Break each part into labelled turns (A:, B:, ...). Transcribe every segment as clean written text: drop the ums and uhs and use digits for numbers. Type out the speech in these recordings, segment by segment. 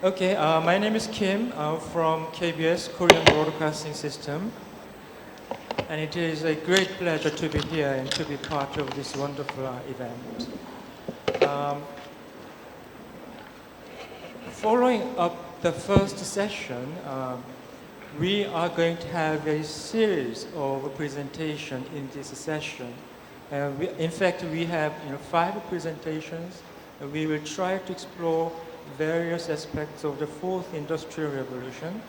A: Okay, my name is Kim. I'm from KBS, Korean Broadcasting System. And it is a great pleasure to be here and to be part of this wonderful event. Following up the first session, we are going to have a series of presentations in this session. In fact, we have 5 presentations. We will try to explore various aspects of the fourth industrial revolution.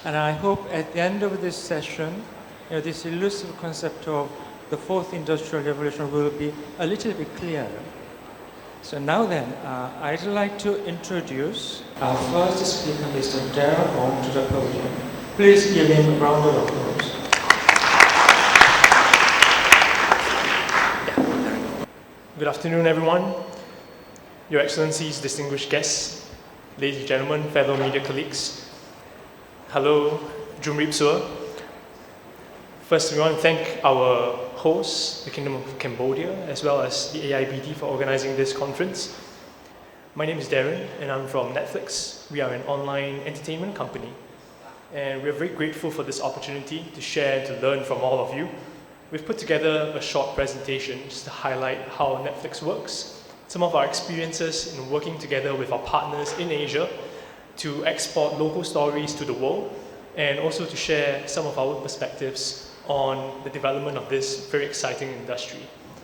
A: And I hope at the end of this session, this elusive concept of the fourth industrial revolution will be a little bit clearer. So now then, I'd like to introduce our first speaker, Mr. Darren Ong, to the podium. Please give him a round of applause.
B: Good afternoon, everyone. Your Excellencies, distinguished guests, ladies and gentlemen, fellow media colleagues. Hello, Jumrip Sur. First, we want to thank our hosts, the Kingdom of Cambodia, as well as the AIBD for organizing this conference. My name is Darren, and I'm from Netlfix. We are an online entertainment company, and we're very grateful for this opportunity to share, to learn from all of you. We've put together a short presentation just to highlight how Netlfix works, some of our experiences in working together with our partners in Asia to export local stories to the world, and also to share some of our perspectives on the development of this very exciting industry.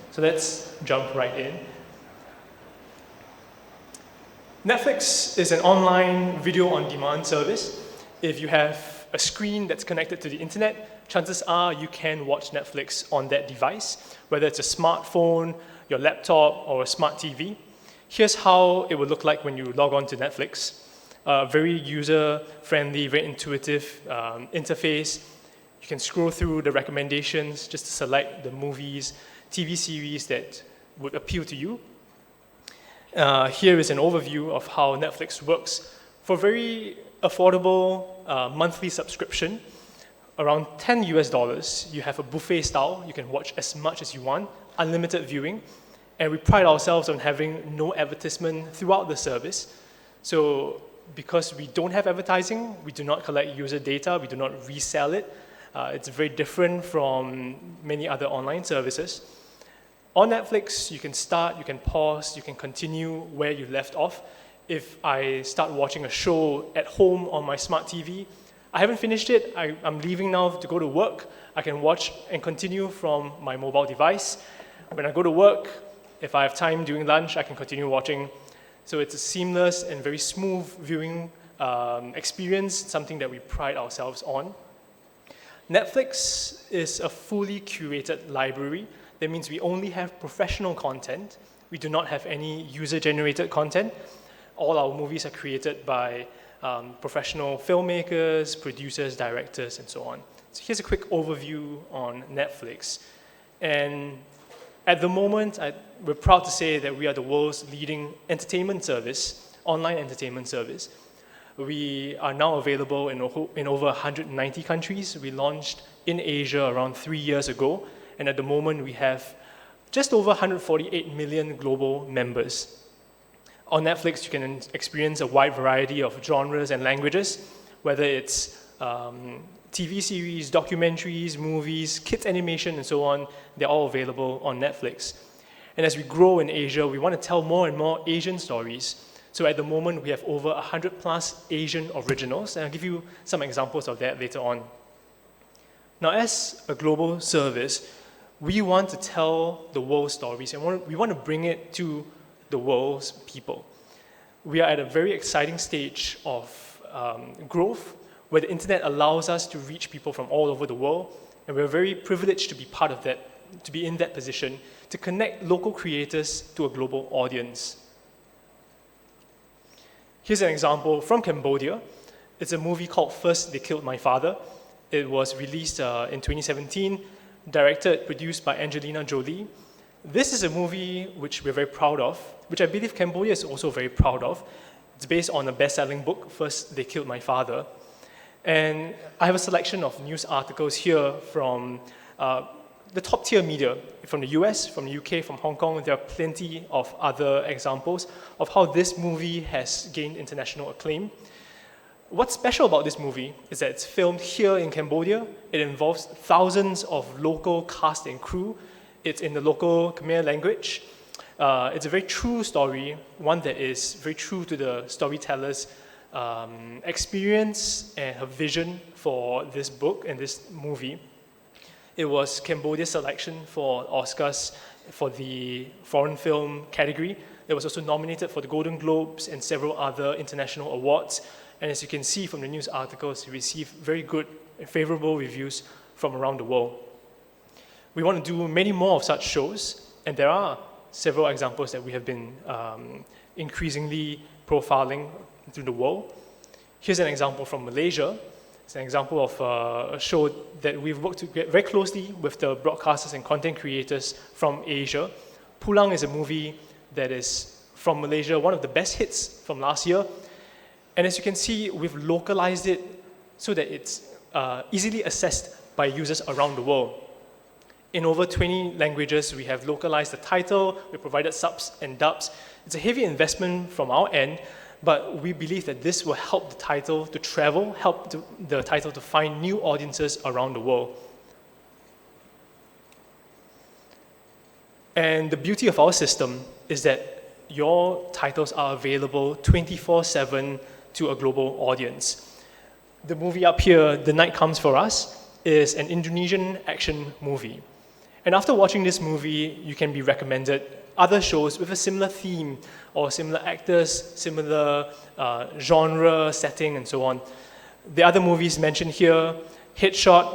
B: So let's jump right in. Netlfix is an online video on demand service. If you have a screen that's connected to the internet, chances are you can watch Netflix on that device, whether it's a smartphone, your laptop, or a smart TV. Here's how it would look like when you log on to Netflix. Very user-friendly, very intuitive interface. You can scroll through the recommendations just to select the movies, TV series that would appeal to you. Here is an overview of how Netflix works. For very affordable monthly subscription, around $10 US, you have a buffet style. You can watch as much as you want, unlimited viewing, and we pride ourselves on having no advertisement throughout the service. So because we don't have advertising, we do not collect user data, we do not resell it. It's very different from many other online services. On Netflix, you can start, you can pause, you can continue where you left off. If I start watching a show at home on my smart TV, I haven't finished it, I'm leaving now to go to work, I can watch and continue from my mobile device. When I go to work, if I have time during lunch, I can continue watching. So it's a seamless and very smooth viewing experience, something that we pride ourselves on. Netflix is a fully curated library. That means we only have professional content. We do not have any user-generated content. All our movies are created by professional filmmakers, producers, directors, and so on. So here's a quick overview on Netflix. And at the moment, we're proud to say that we are the world's leading entertainment service, online entertainment service. We are now available in over 190 countries. We launched in Asia around 3 years ago, and at the moment we have just over 148 million global members. On Netflix, you can experience a wide variety of genres and languages, whether it's TV series, documentaries, movies, kids animation, and so on. They're all available on Netflix. And as we grow in Asia, we want to tell more and more Asian stories. So at the moment, we have over 100 plus Asian originals, and I'll give you some examples of that later on. Now, as a global service, we want to tell the world stories, and we want to bring it to the world's people. We are at a very exciting stage of growth, where the internet allows us to reach people from all over the world, and we're very privileged to be part of that, to be in that position, to connect local creators to a global audience. Here's an example from Cambodia. It's a movie called First They Killed My Father. It was released in 2017, directed, produced by Angelina Jolie. This is a movie which we're very proud of, which I believe Cambodia is also very proud of. It's based on a best-selling book, First They Killed My Father. And I have a selection of news articles here from the top tier media from the US, from the UK, from Hong Kong. There are plenty of other examples of how this movie has gained international acclaim. What's special about this movie is that it's filmed here in Cambodia. It involves thousands of local cast and crew. It's in the local Khmer language. It's a very true story, one that is very true to the storyteller's experience and her vision for this book and this movie. It was Cambodia's selection for Oscars for the foreign film category. It was also nominated for the Golden Globes and several other international awards. And as you can see from the news articles, it received very good and favorable reviews from around the world. We want to do many more of such shows, and there are several examples that we have been increasingly profiling through the world. Here's an example from Malaysia. It's an example of a show that we've worked very closely with the broadcasters and content creators from Asia. Pulang is a movie that is from Malaysia, one of the best hits from last year. And as you can see, we've localized it so that it's easily accessed by users around the world. In over 20 languages, we have localized the title, we provided subs and dubs. It's a heavy investment from our end, but we believe that this will help the title to travel, help the title to find new audiences around the world. And the beauty of our system is that your titles are available 24/7 to a global audience. The movie up here, The Night Comes For Us, is an Indonesian action movie. And after watching this movie, you can be recommended other shows with a similar theme or similar actors, similar genre, setting, and so on. The other movies mentioned here, Headshot,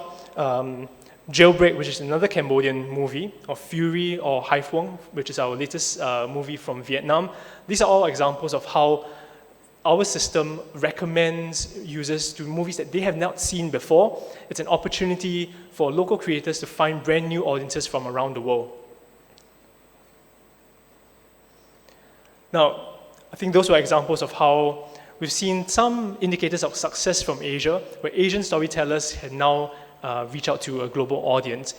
B: Jailbreak, which is another Cambodian movie, or Fury or Hai Phuong, which is our latest movie from Vietnam. These are all examples of how our system recommends users to movies that they have not seen before. It's an opportunity for local creators to find brand new audiences from around the world. Now, I think those were examples of how we've seen some indicators of success from Asia, where Asian storytellers have now reached out to a global audience.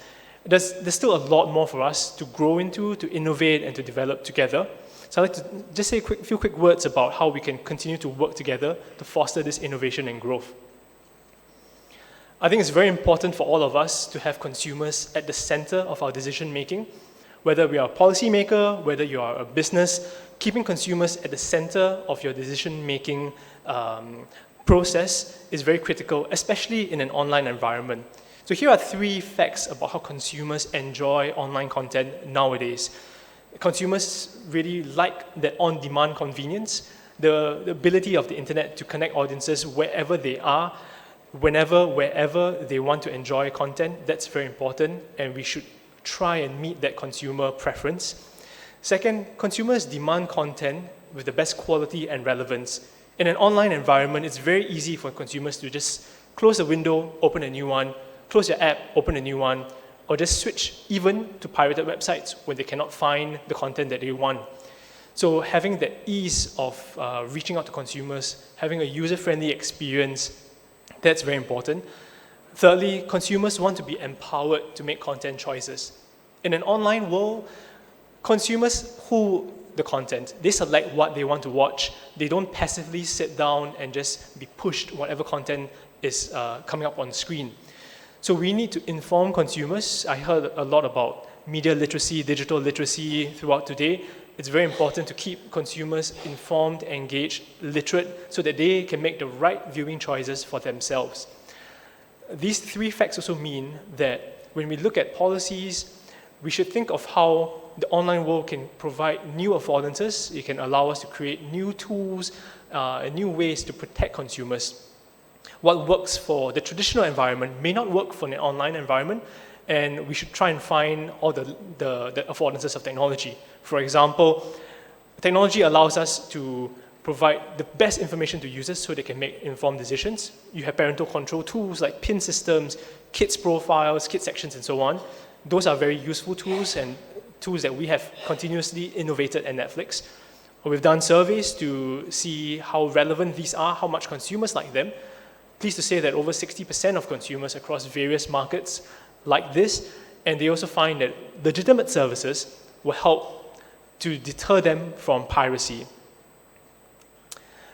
B: There's still a lot more for us to grow into, to innovate, and to develop together. So I'd like to just say a few quick words about how we can continue to work together to foster this innovation and growth. I think it's very important for all of us to have consumers at the center of our decision making. Whether we are a policymaker, whether you are a business, keeping consumers at the center of your decision making process is very critical, especially in an online environment. So here are 3 facts about how consumers enjoy online content nowadays. Consumers really like that on-demand convenience, the ability of the internet to connect audiences wherever they are, whenever, wherever they want to enjoy content. That's very important, and we should try and meet that consumer preference. Second, consumers demand content with the best quality and relevance. In an online environment, it's very easy for consumers to just close a window, open a new one, close your app, open a new one, or just switch even to pirated websites when they cannot find the content that they want. So having that ease of reaching out to consumers, having a user-friendly experience, that's very important. Thirdly, consumers want to be empowered to make content choices. In an online world, consumers who the content, they select what they want to watch. They don't passively sit down and just be pushed whatever content is coming up on the screen. So we need to inform consumers. I heard a lot about media literacy, digital literacy throughout today. It's very important to keep consumers informed, engaged, literate, so that they can make the right viewing choices for themselves. These 3 facts also mean that when we look at policies, we should think of how the online world can provide new affordances. It can allow us to create new tools and new ways to protect consumers. What works for the traditional environment may not work for an online environment, and we should try and find all the affordances of technology. For example, technology allows us to provide the best information to users so they can make informed decisions. You have parental control tools like PIN systems, kids profiles, kids sections, and so on. Those are very useful tools and tools that we have continuously innovated at Netlfix. We've done surveys to see how relevant these are, how much consumers like them. Pleased to say that over 60% of consumers across various markets like this, And they also find that legitimate services will help to deter them from piracy.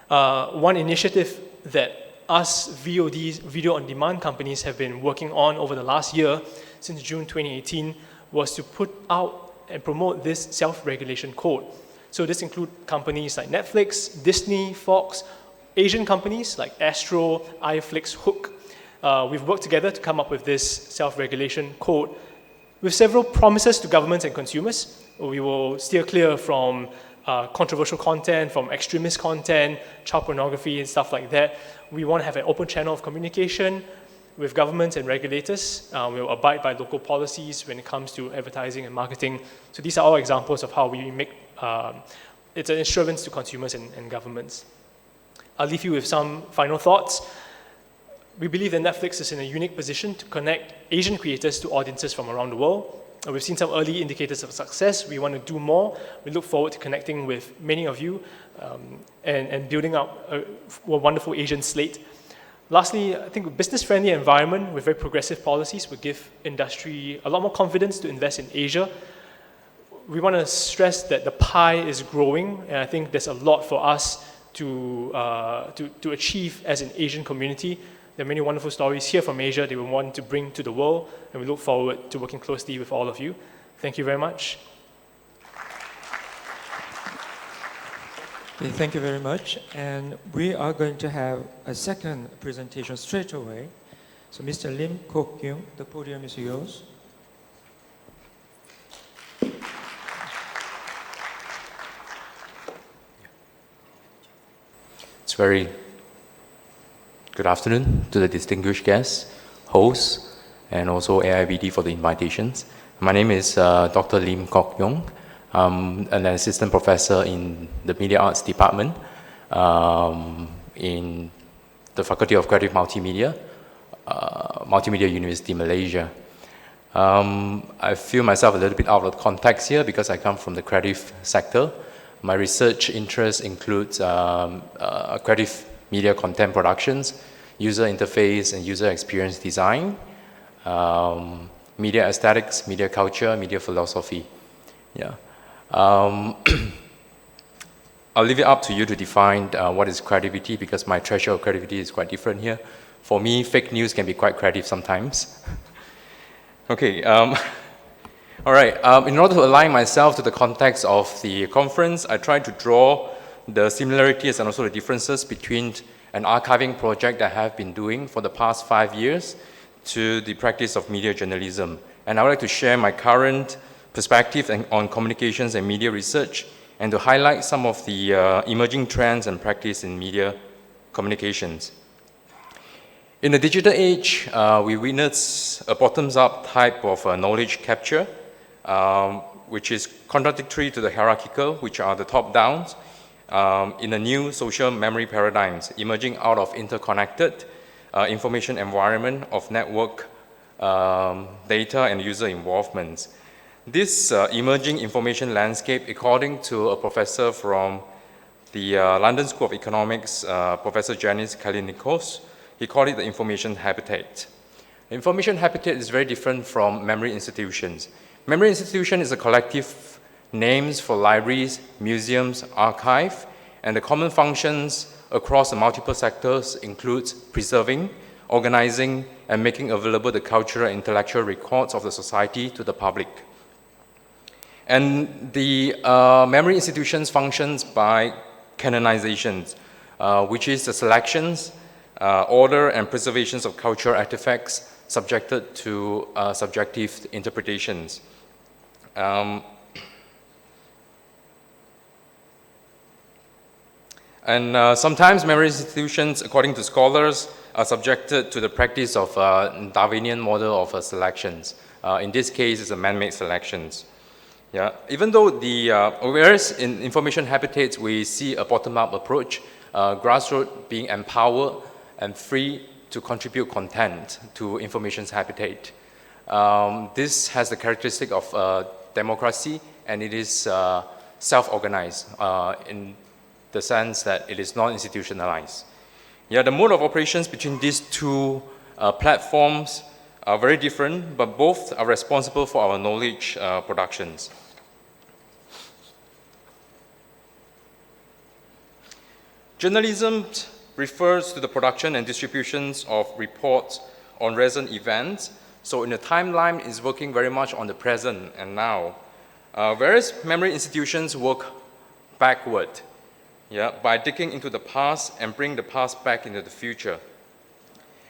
B: One initiative that us VODs, video on demand companies, have been working on over the last year, since June 2018, was to put out and promote this self-regulation code. So this includes companies like Netflix, Disney, Fox, Asian companies like Astro, iFlix, Hook. We've worked together to come up with this self-regulation code with several promises to governments and consumers. We will steer clear from controversial content, from extremist content, child pornography and stuff like that. We want to have an open channel of communication with governments and regulators. We will abide by local policies when it comes to advertising and marketing. So these are all examples of how we make it's an insurance to consumers and governments. I'll leave you with some final thoughts. We believe that Netflix is in a unique position to connect Asian creators to audiences from around the world. We've seen some early indicators of success. We want to do more. We look forward to connecting with many of you and building up a wonderful Asian slate. Lastly, I think a business-friendly environment with very progressive policies would give industry a lot more confidence to invest in Asia. We want to stress that the pie is growing, and I think there's a lot for us to achieve as an Asian community. There are many wonderful stories here from Asia that we want to bring to the world, and we look forward to working closely with all of you. Thank you very much.
A: Okay, thank you very much. And we are going to have a second presentation straight away. So Mr. Lim Kok Yoong, the podium is yours.
C: It's very good afternoon to the distinguished guests, hosts, and also AIBD for the invitations. My name is Dr. Lim Kok Yoong. I'm an assistant professor in the Media Arts Department in the Faculty of Creative Multimedia, Multimedia University, Malaysia. I feel myself a little bit out of context here because I come from the creative sector. My research interests include creative media content productions, user interface and user experience design, media aesthetics, media culture, media philosophy. Yeah. I'll leave it up to you to define what is creativity, because my threshold of creativity is quite different here. For me, fake news can be quite creative sometimes. Okay. All right. In order to align myself to the context of the conference, I tried to draw the similarities and also the differences between an archiving project that I have been doing for the past 5 years to the practice of media journalism. And I would like to share my current perspective on communications and media research, and to highlight some of the emerging trends and practice in media communications. In the digital age, we witness a bottoms-up type of knowledge capture, which is contradictory to the hierarchical, which are the top-downs, in a new social memory paradigms emerging out of interconnected information environment of network data and user involvements. This emerging information landscape, according to a professor from the London School of Economics, Professor Janis Kalinikos, he called it the information habitat. Information habitat is very different from memory institutions. Memory institution is a collective names for libraries, museums, archive, and the common functions across the multiple sectors includes preserving, organizing, and making available the cultural and intellectual records of the society to the public. And the memory institutions functions by canonizations, which is the selections, order, and preservations of cultural artifacts subjected to subjective interpretations. Sometimes memory institutions, according to scholars, are subjected to the practice of Darwinian model of selections. In this case, it's a man-made selections. Yeah. Even though whereas in information habitats, we see a bottom-up approach, grassroots being empowered and free to contribute content to information's habitat. This has the characteristic of democracy, and it is self-organized in the sense that it is non-institutionalized. Yeah, the mode of operations between these two platforms are very different, but both are responsible for our knowledge productions. Journalism refers to the production and distributions of reports on recent events. So in the timeline, it's working very much on the present and now. Whereas memory institutions work backward, by digging into the past and bring the past back into the future.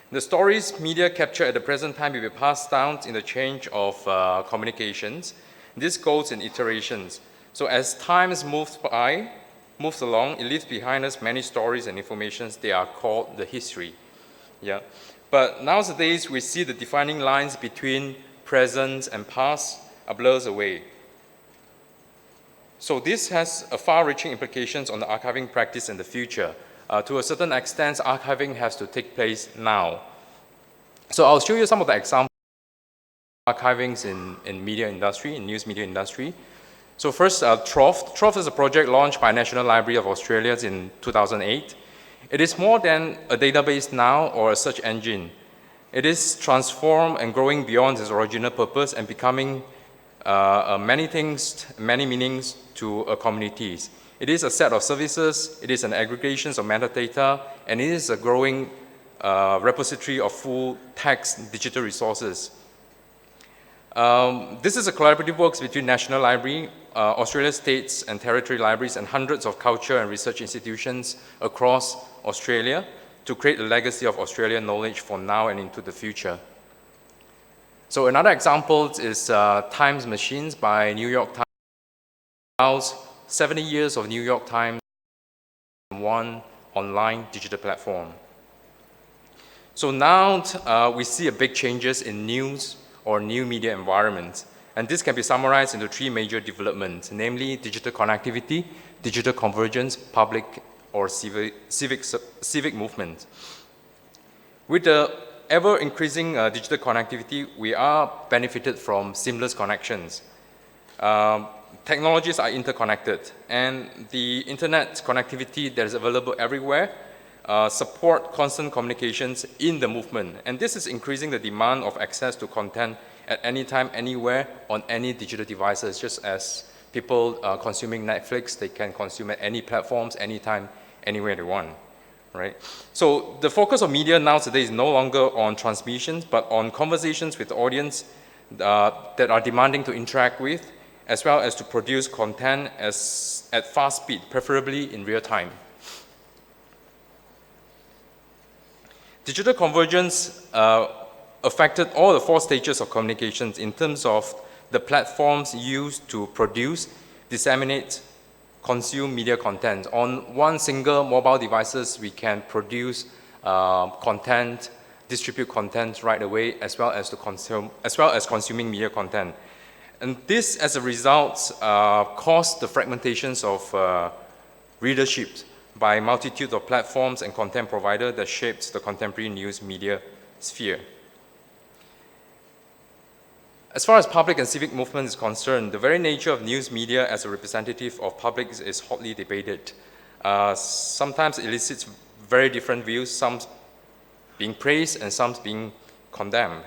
C: The stories media capture at the present time will be passed down in the change of communications. This goes in iterations. So as time moves along, it leaves behind us many stories and informations. They are called the history. But nowadays, we see the defining lines between present and past are blurs away. So this has far-reaching implications on the archiving practice in the future. To a certain extent, archiving has to take place now. So I'll show you some of the examples of archivings in media industry, in news media industry. So first, Trough. Trough is a project launched by National Library of Australia in 2008. It is more than a database now or a search engine. It is transformed and growing beyond its original purpose and becoming many things, many meanings to communities. It is a set of services, it is an aggregation of metadata, and it is a growing repository of full text digital resources. This is a collaborative work between National Library, Australia states and territory libraries, and hundreds of culture and research institutions across Australia to create a legacy of Australian knowledge for now and into the future. So another example is Times Machines by New York Times. 70 years of New York Times in one online digital platform. So now we see a big changes in news or new media environments. And this can be summarized into three major developments, namely digital connectivity, digital convergence, public or civic movement. With the ever-increasing digital connectivity, we are benefited from seamless connections. Technologies are interconnected, and the internet connectivity that is available everywhere support constant communications in the movement. And this is increasing the demand of access to content at any time, anywhere, on any digital devices, just as people consuming Netflix, they can consume at any platforms, anytime, anywhere they want. Right? So the focus of media nowadays is no longer on transmissions, but on conversations with the audience that are demanding to interact with, as well as to produce content at fast speed, preferably in real time. Digital convergence affected all the four stages of communications in terms of the platforms used to produce, disseminate, consume media content. On one single mobile devices, we can produce content, distribute content right away, as well as consuming media content. And this, as a result, caused the fragmentations of readership by multitude of platforms and content providers that shaped the contemporary news media sphere. As far as public and civic movement is concerned, the very nature of news media as a representative of public is hotly debated. Sometimes elicits very different views, some being praised and some being condemned.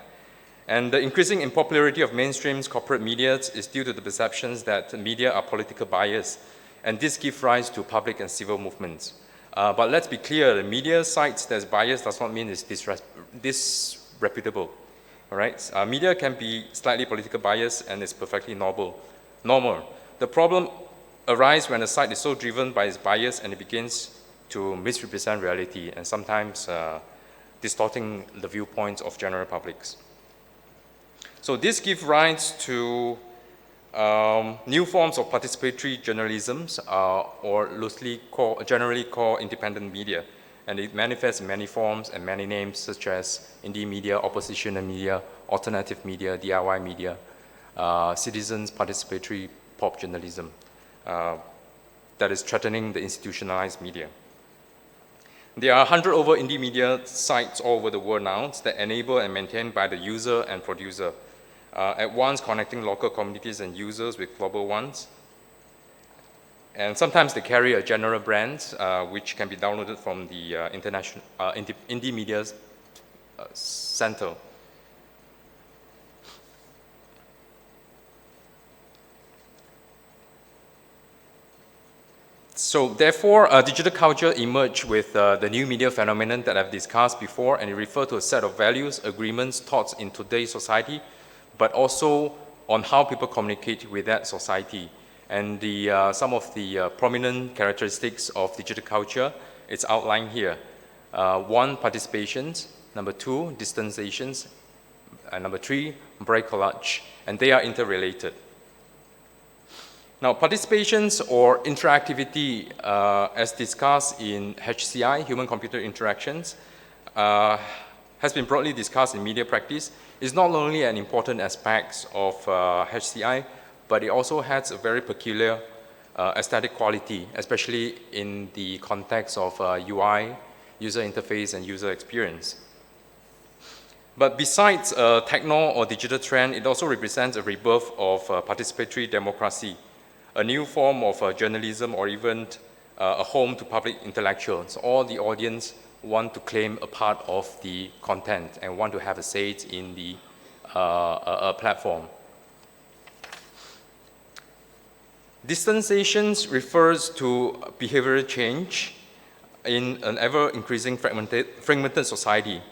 C: And the increasing unpopularity of mainstream corporate media is due to the perceptions that media are political biased, and this gives rise to public and civil movements. But let's be clear, the media sites that's biased does not mean it's disreputable. All right? Media can be slightly political biased and it's perfectly normal. The problem arises when a site is so driven by its bias and it begins to misrepresent reality and sometimes distorting the viewpoints of general publics. So this gives rise to new forms of participatory journalism, or generally called independent media. And it manifests in many forms and many names, such as indie media, oppositional media, alternative media, DIY media, citizens participatory pop journalism that is threatening the institutionalized media. There are 100 over indie media sites all over the world now that enable and maintained by the user and producer, at once connecting local communities and users with global ones. And sometimes they carry a general brand, which can be downloaded from the Indie Media Center. So therefore, digital culture emerged with the new media phenomenon that I've discussed before, and it refers to a set of values, agreements, thoughts in today's society, but also on how people communicate with that society. And some of the prominent characteristics of digital culture, it's outlined here. 1, participations. Number 2, distanciations. And number 3, bricolage. And they are interrelated. Now, participations or interactivity, as discussed in HCI, human-computer interactions, has been broadly discussed in media practice, is not only an important aspect of HCI, but it also has a very peculiar aesthetic quality, especially in the context of UI, user interface, and user experience. But besides a techno or digital trend, it also represents a rebirth of participatory democracy, a new form of journalism, or even a home to public intellectuals. All the audience want to claim a part of the content and want to have a say in the platform. Distanciations refers to behavioral change in an ever-increasing fragmented society.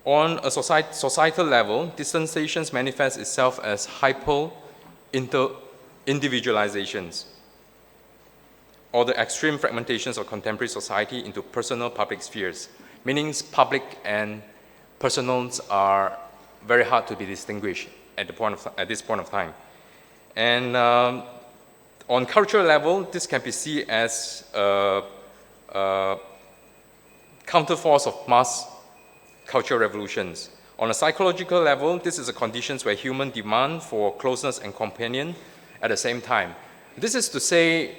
C: On a societal level, distanciations manifest itself as individualizations, or the extreme fragmentations of contemporary society into personal public spheres, meaning public and personals are very hard to be distinguished at this point of time. And on cultural level, this can be seen as a counterforce of mass cultural revolutions. On a psychological level, this is a conditions where human demand for closeness and companion at the same time. This is to say,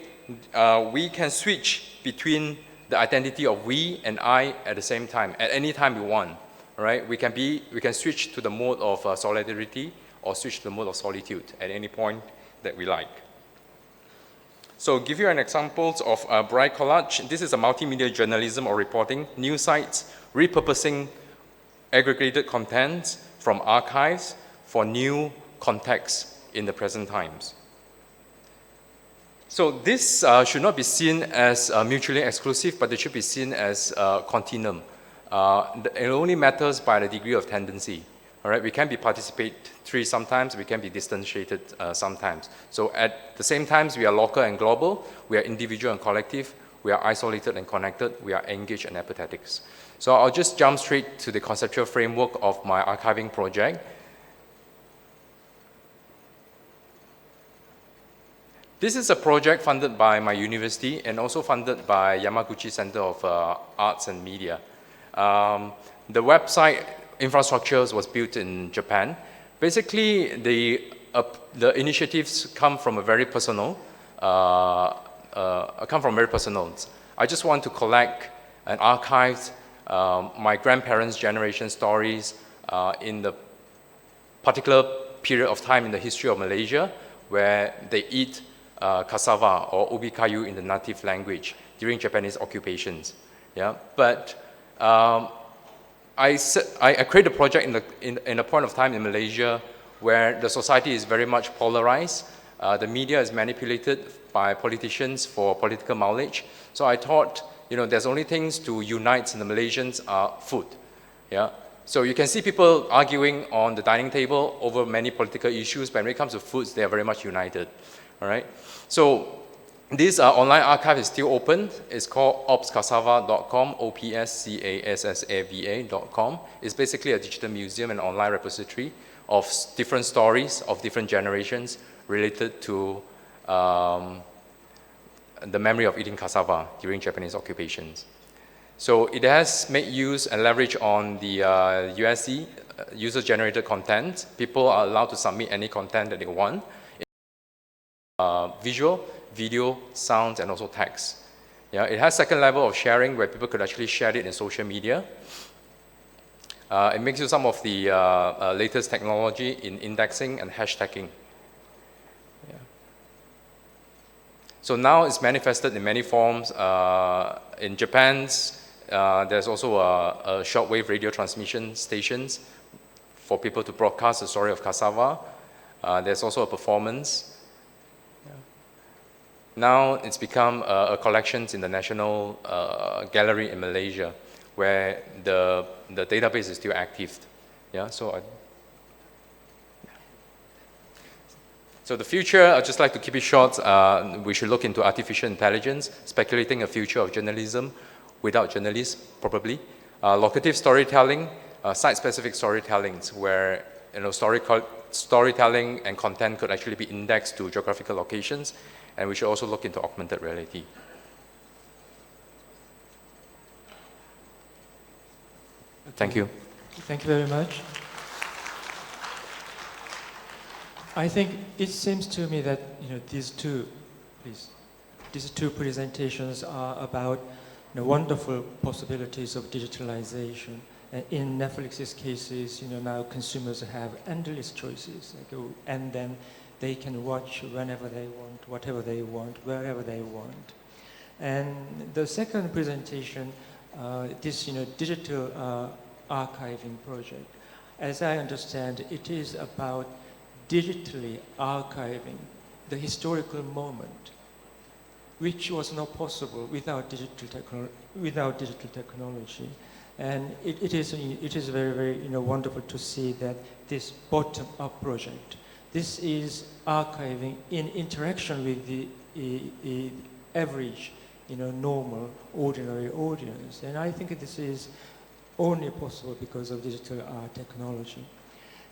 C: we can switch between the identity of we and I at the same time, at any time we want, right? We can switch to the mode of solidarity or switch to the mode of solitude at any point that we like. So give you an examples of bricolage. This is a multimedia journalism or reporting, news sites repurposing aggregated content from archives for new context in the present times. So this should not be seen as mutually exclusive, but it should be seen as continuum. It only matters by the degree of tendency. All right, we can be participatory sometimes, we can be distanciated sometimes. So at the same times, we are local and global, we are individual and collective, we are isolated and connected, we are engaged and apathetics. So I'll just jump straight to the conceptual framework of my archiving project. This is a project funded by my university and also funded by Yamaguchi Center of Arts and Media. The website infrastructure was built in Japan. Basically, the initiatives come from a very personal, I just want to collect and archive my grandparents' generation stories in the particular period of time in the history of Malaysia where they eat cassava or ubi kayu in the native language during Japanese occupations. Yeah, but I created a project in a point of time in Malaysia where the society is very much polarized. The media is manipulated by politicians for political mileage. So I thought, there's only things to unite the Malaysians are food. Yeah. So you can see people arguing on the dining table over many political issues, but when it comes to foods, they are very much united. All right. So this online archive is still open. It's called opscassava.com, opscassava.com. It's basically a digital museum and online repository of different stories of different generations related to the memory of eating cassava during Japanese occupations. So it has made use and leverage on the USC, user-generated content. People are allowed to submit any content that they want. Visual, video, sound, and also text. Yeah, it has second level of sharing where people could actually share it in social media. It makes use some of the latest technology in indexing and hashtagging. Yeah. So now it's manifested in many forms. In Japan, there's also a shortwave radio transmission stations for people to broadcast the story of cassava. There's also a performance. Now it's become a collection in the National Gallery in Malaysia, where the database is still active. Yeah, so the future, I'd just like to keep it short. We should look into artificial intelligence, speculating a future of journalism without journalists, probably. Locative storytelling, site-specific storytellings, where storytelling and content could actually be indexed to geographical locations, and we should also look into augmented reality. Thank you.
A: Thank you very much. I think it seems to me that these two presentations are about wonderful possibilities of digitalization. And in Netflix's cases, now consumers have endless choices, and then they can watch whenever they want, whatever they want, wherever they want. And the second presentation, this digital archiving project, as I understand, it is about digitally archiving the historical moment, which was not possible without digital technology. And it is very, very wonderful to see that this bottom-up project, this is archiving in interaction with the average, normal, ordinary audience. And I think this is only possible because of digital technology.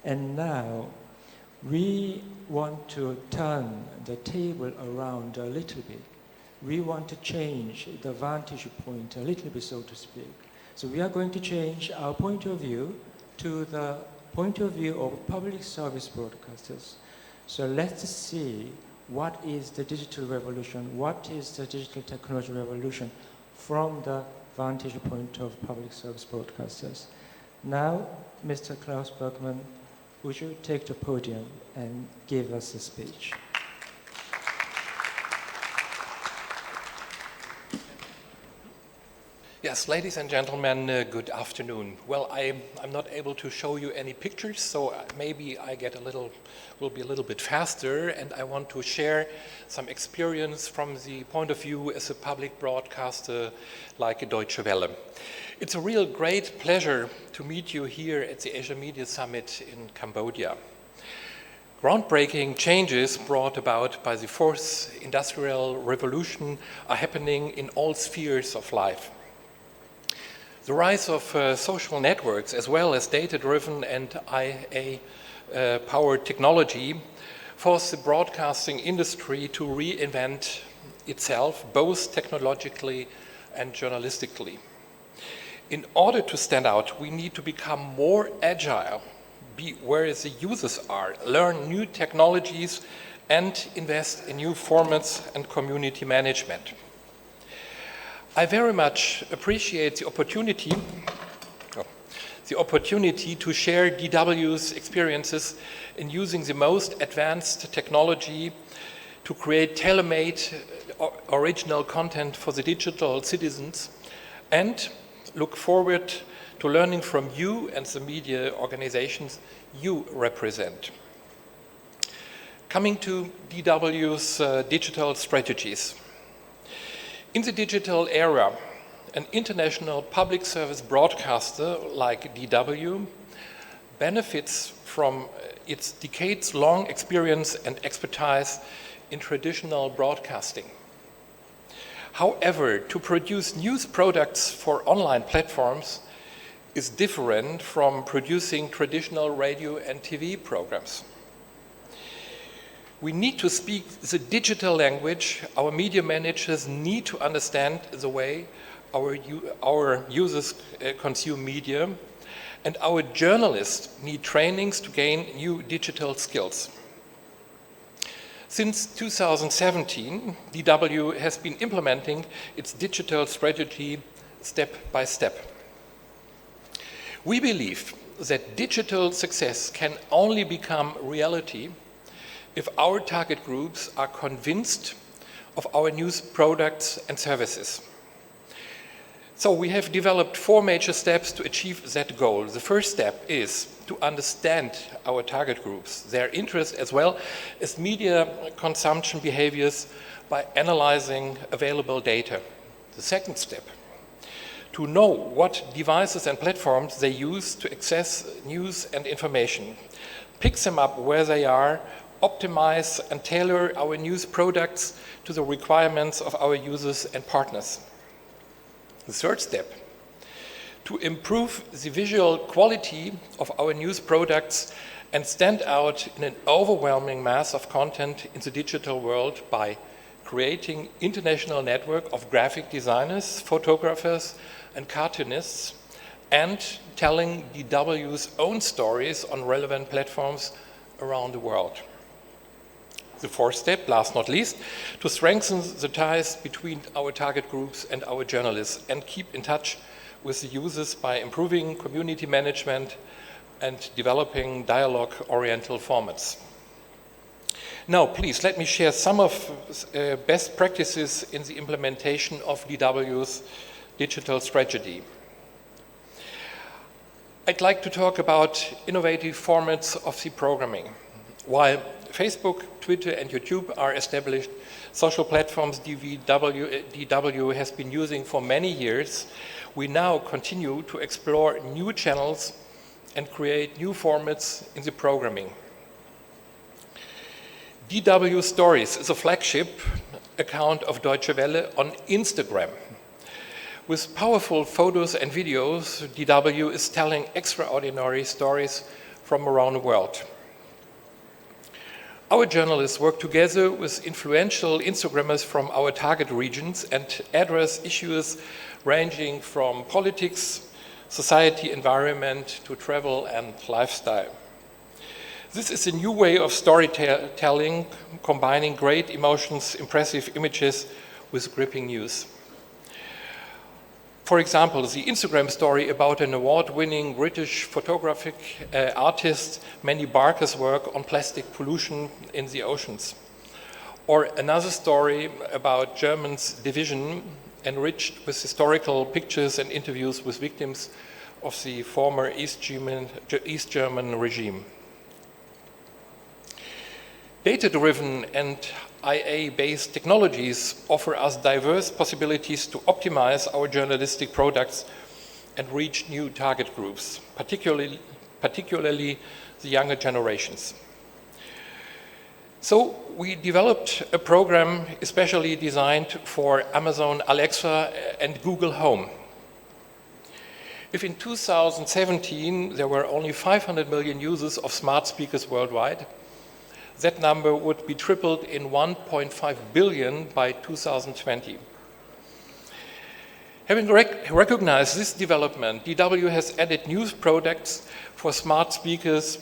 A: And now, we want to turn the table around a little bit. We want to change the vantage point a little bit, so to speak. So we are going to change our point of view to the point of view of public service broadcasters. So let's see what is the digital revolution, what is the digital technology revolution from the vantage point of public service broadcasters. Now, Mr. Klaus Bergmann, would you take the podium and give us a speech?
D: Yes, ladies and gentlemen, good afternoon. Well, I'm not able to show you any pictures, so maybe I will be a little bit faster, and I want to share some experience from the point of view as a public broadcaster like a Deutsche Welle. It's a real great pleasure to meet you here at the Asia Media Summit in Cambodia. Groundbreaking changes brought about by the fourth industrial revolution are happening in all spheres of life. The rise of social networks, as well as data-driven and IA-powered technology, forced the broadcasting industry to reinvent itself, both technologically and journalistically. In order to stand out, we need to become more agile, be where the users are, learn new technologies, and invest in new formats and community management. I very much appreciate the opportunity to share DW's experiences in using the most advanced technology to create tailor-made original content for the digital citizens, and look forward to learning from you and the media organizations you represent. Coming to DW's digital strategies. In the digital era, an international public service broadcaster like DW benefits from its decades-long experience and expertise in traditional broadcasting. However, to produce news products for online platforms is different from producing traditional radio and TV programs. We need to speak the digital language. Our media managers need to understand the way our users consume media, and our journalists need trainings to gain new digital skills. Since 2017, DW has been implementing its digital strategy step by step. We believe that digital success can only become reality if our target groups are convinced of our news products and services. So we have developed 4 major steps to achieve that goal. The first step is to understand our target groups, their interests as well as media consumption behaviors by analyzing available data. The second step, to know what devices and platforms they use to access news and information, pick them up where they are, optimize and tailor our news products to the requirements of our users and partners. The third step, to improve the visual quality of our news products and stand out in an overwhelming mass of content in the digital world by creating international network of graphic designers, photographers, and cartoonists, and telling DW's own stories on relevant platforms around the world. The fourth step, last not least, to strengthen the ties between our target groups and our journalists and keep in touch with the users by improving community management and developing dialogue-oriented formats. Now, please, let me share some of best practices in the implementation of DW's digital strategy. I'd like to talk about innovative formats of the programming. While Facebook, Twitter, and YouTube are established social platforms DW has been using for many years, we now continue to explore new channels and create new formats in the programming. DW Stories is a flagship account of Deutsche Welle on Instagram. With powerful photos and videos, DW is telling extraordinary stories from around the world. Our journalists work together with influential Instagrammers from our target regions and address issues ranging from politics, society, environment, to travel and lifestyle. This is a new way of storytelling, combining great emotions, impressive images with gripping news. For example, the Instagram story about an award-winning British photographic artist, Mandy Barker's work on plastic pollution in the oceans. Or another story about Germans' division, enriched with historical pictures and interviews with victims of the former East German regime. Data-driven and IA-based technologies offer us diverse possibilities to optimize our journalistic products and reach new target groups, particularly the younger generations. So we developed a program especially designed for Amazon Alexa and Google Home. If in 2017 there were only 500 million users of smart speakers worldwide, that number would be tripled in 1.5 billion by 2020. Having recognized this development, DW has added news products for smart speakers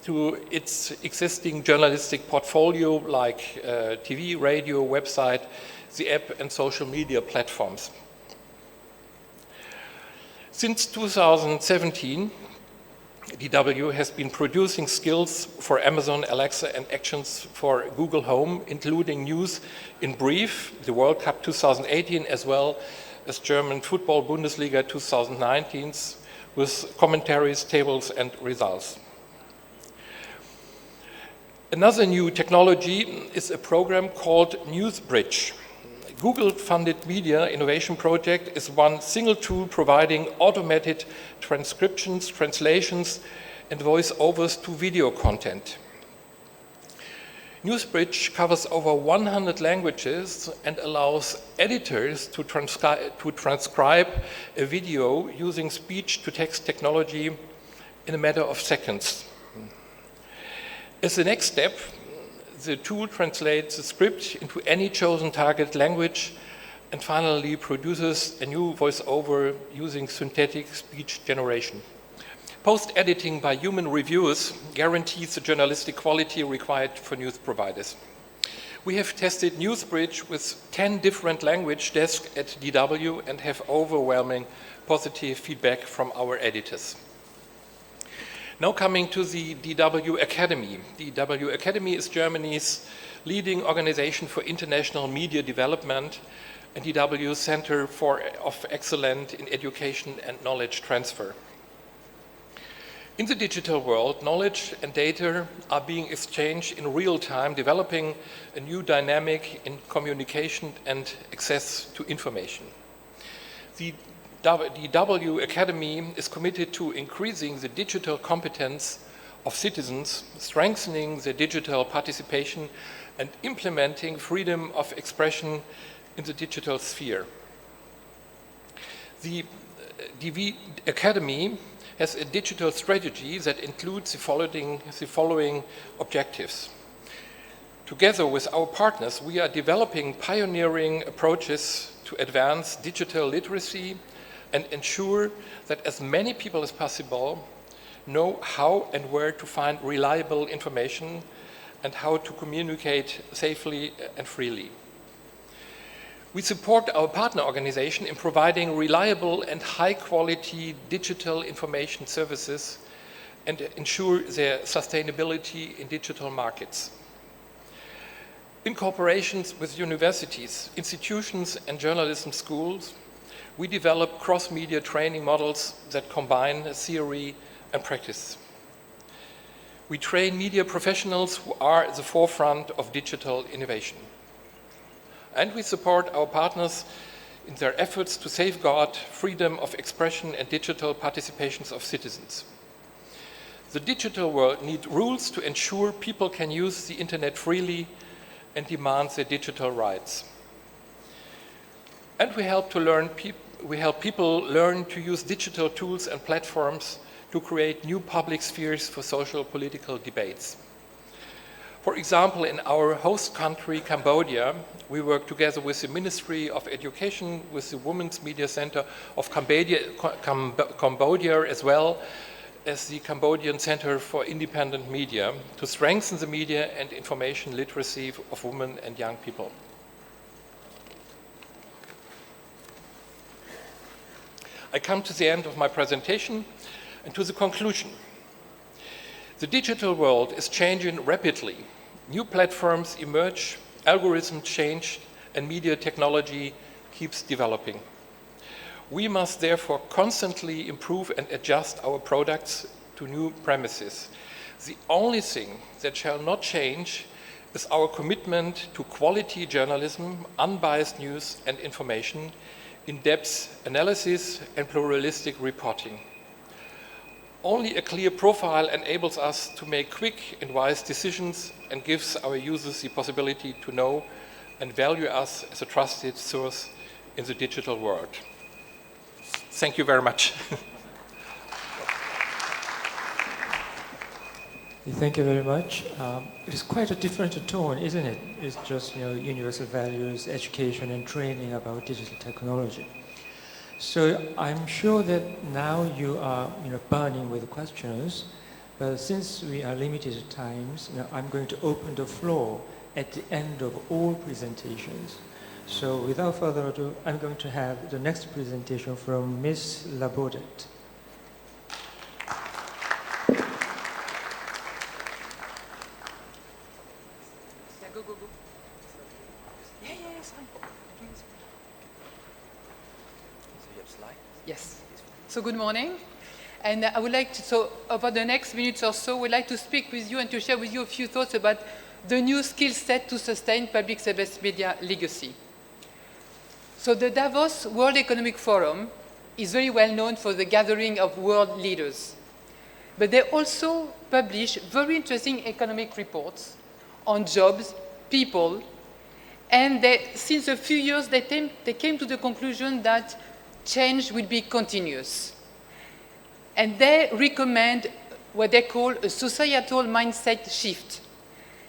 D: to its existing journalistic portfolio like TV, radio, website, the app and social media platforms. Since 2017, DW has been producing skills for Amazon Alexa and actions for Google Home, including news in brief, the World Cup 2018, as well as German Football Bundesliga 2019, with commentaries, tables, and results. Another new technology is a program called NewsBridge. Google-funded media innovation project is one single tool providing automated transcriptions, translations, and voiceovers to video content. NewsBridge covers over 100 languages and allows editors to transcribe a video using speech-to-text technology in a matter of seconds. As the next step, the tool translates the script into any chosen target language and finally produces a new voiceover using synthetic speech generation. Post-editing by human reviewers guarantees the journalistic quality required for news providers. We have tested NewsBridge with 10 different language desks at DW and have overwhelming positive feedback from our editors. Now coming to the DW Academy. The DW Academy is Germany's leading organization for international media development and DW Center of Excellence in Education and Knowledge Transfer. In the digital world, knowledge and data are being exchanged in real time, developing a new dynamic in communication and access to information. The DW Academy is committed to increasing the digital competence of citizens, strengthening their digital participation, and implementing freedom of expression in the digital sphere. The DW Academy has a digital strategy that includes the following objectives. Together with our partners, we are developing pioneering approaches to advance digital literacy and ensure that as many people as possible know how and where to find reliable information and how to communicate safely and freely. We support our partner organization in providing reliable and high-quality digital information services and ensure their sustainability in digital markets. In cooperation with universities, institutions, and journalism schools, we develop cross-media training models that combine theory and practice. We train media professionals who are at the forefront of digital innovation. And we support our partners in their efforts to safeguard freedom of expression and digital participations of citizens. The digital world needs rules to ensure people can use the internet freely and demand their digital rights. And we help people learn to use digital tools and platforms to create new public spheres for social political debates. For example, in our host country, Cambodia, we work together with the Ministry of Education, with the Women's Media Center of Cambodia, as well as the Cambodian Center for Independent Media, to strengthen the media and information literacy of women and young people. I come to the end of my presentation and to the conclusion. The digital world is changing rapidly. New platforms emerge, algorithms change, and media technology keeps developing. We must therefore constantly improve and adjust our products to new premises. The only thing that shall not change is our commitment to quality journalism, unbiased news and information, in-depth analysis, and pluralistic reporting. Only a clear profile enables us to make quick and wise decisions and gives our users the possibility to know and value us as a trusted source in the digital world. Thank you very much.
A: Thank you very much. It is quite a different tone, isn't it? It's just universal values, education, and training about digital technology. So I'm sure that now you are burning with questions, but since we are limited times, I'm going to open the floor at the end of all presentations. So without further ado, I'm going to have the next presentation from Ms. Labourdette.
E: Yes. So good morning. And I would like to, so over the next minutes or so, we'd like to speak with you and to share with you a few thoughts about the new skill set to sustain public service media legacy. So the Davos World Economic Forum is very well known for the gathering of world leaders. But they also publish very interesting economic reports on jobs, people, and since a few years they came to the conclusion that change will be continuous. And they recommend what they call a societal mindset shift.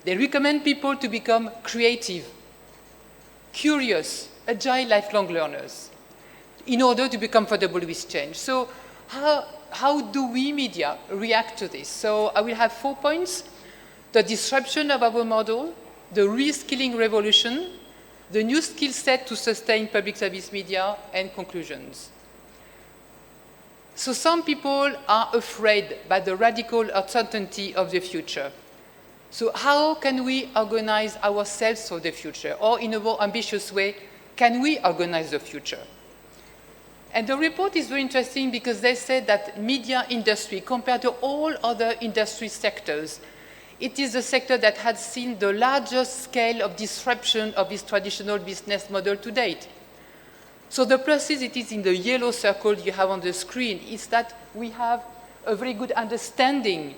E: They recommend people to become creative, curious, agile, lifelong learners in order to be comfortable with change. So how do we media react to this? So I will have 4 points: the disruption of our model, the reskilling revolution, the new skill set to sustain public service media, and conclusions. So some people are afraid by the radical uncertainty of the future. So how can we organize ourselves for the future, or in a more ambitious way, Can we organize the future? And the report is very interesting because they said that media industry, compared to all other industry sectors, it is the sector that has seen the largest scale of disruption of its traditional business model to date. So the pluses, it is in the yellow circle you have on the screen, is that we have a very good understanding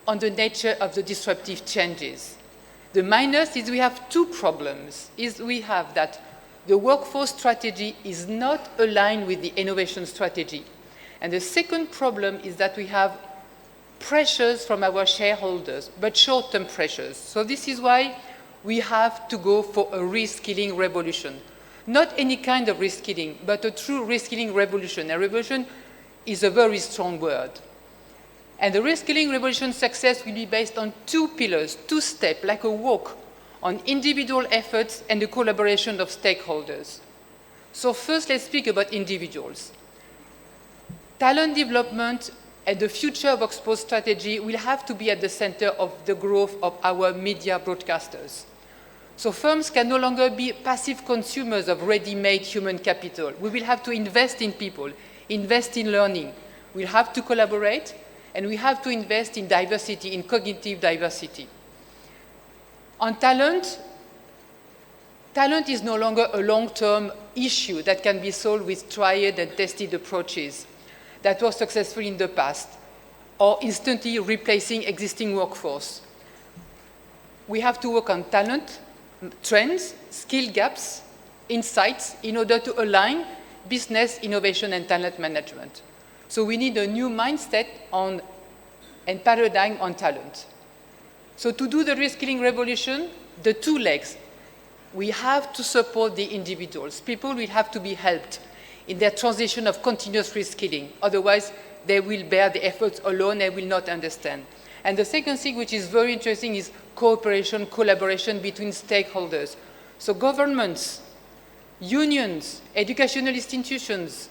E: on the nature of the disruptive changes. The minus is we have two problems. We have that the workforce strategy is not aligned with the innovation strategy. And the second problem is that we have pressures from our shareholders, but short-term pressures. So this is why we have to go for a reskilling revolution. Not any kind of reskilling, but a true reskilling revolution. A revolution is a very strong word. And the reskilling revolution success will be based on two pillars, two steps, like a walk, on individual efforts and the collaboration of stakeholders. So first, let's speak about individuals. Talent development and the future of workforce strategy will have to be at the center of the growth of our media broadcasters. So firms can no longer be passive consumers of ready-made human capital. We will have to invest in people, invest in learning. We'll have to collaborate, and we have to invest in diversity, in cognitive diversity. On talent, talent is no longer a long-term issue that can be solved with tried and tested approaches that were successful in the past, or instantly replacing existing workforce. We have to work on talent, trends, skill gaps, insights, in order to align business, innovation, and talent management. So we need a new mindset on, and paradigm on talent. So to do the reskilling revolution, the two legs, we have to support the individuals. People will have to be helped in their transition of continuous reskilling. Otherwise, they will bear the efforts alone, they will not understand. And the second thing, which is very interesting, is cooperation, collaboration between stakeholders. So governments, unions, educational institutions,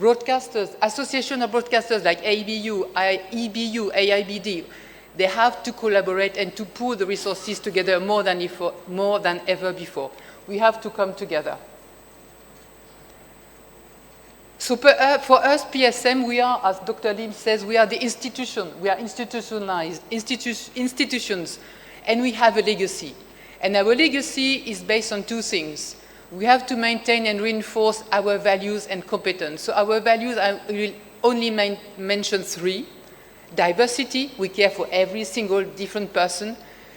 E: broadcasters, association of broadcasters like ABU, EBU, AIBD, they have to collaborate and to pool the resources together more than ever before. We have to come together. So for us, PSM, we are, as Dr. Lim says, we are the institution. We are institutionalized institutions, and we have a legacy. And our legacy is based on two things. We have to maintain and reinforce our values and competence. So our values, I will only mention three. Diversity, we care for every single different person.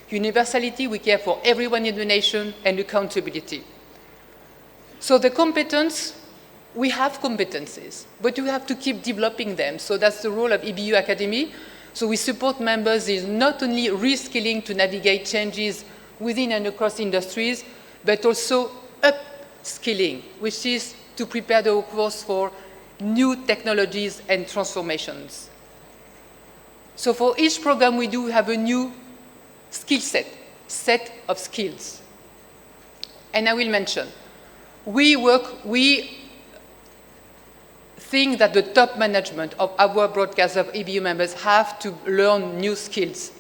E: Universality, we care for everyone in the nation. And accountability. So the competence, we have competencies, but we have to keep developing them. So that's the role of EBU Academy. So we support members in not only reskilling to navigate changes within and across industries, but also upskilling, which is to prepare the workforce for new technologies and transformations. So for each program we do have a new skill set of skills. And I will mention, we think that the top management of our broadcast of EBU members have to learn new skills.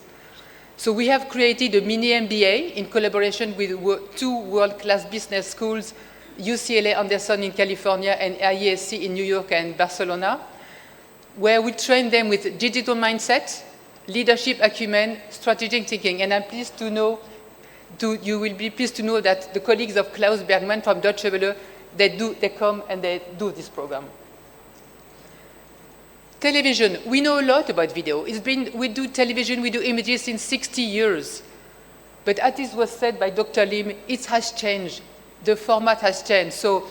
E: So we have created a mini MBA in collaboration with two world-class business schools, UCLA Anderson in California and IESC in New York and Barcelona, where we train them with digital mindset, leadership acumen, strategic thinking. And I'm pleased to know, you will be pleased to know that the colleagues of Klaus Bergmann from Deutsche Welle, they come and they do this program. Television, we know a lot about video. We do television, we do images since 60 years. But as it was said by Dr. Lim, it has changed. The format has changed. So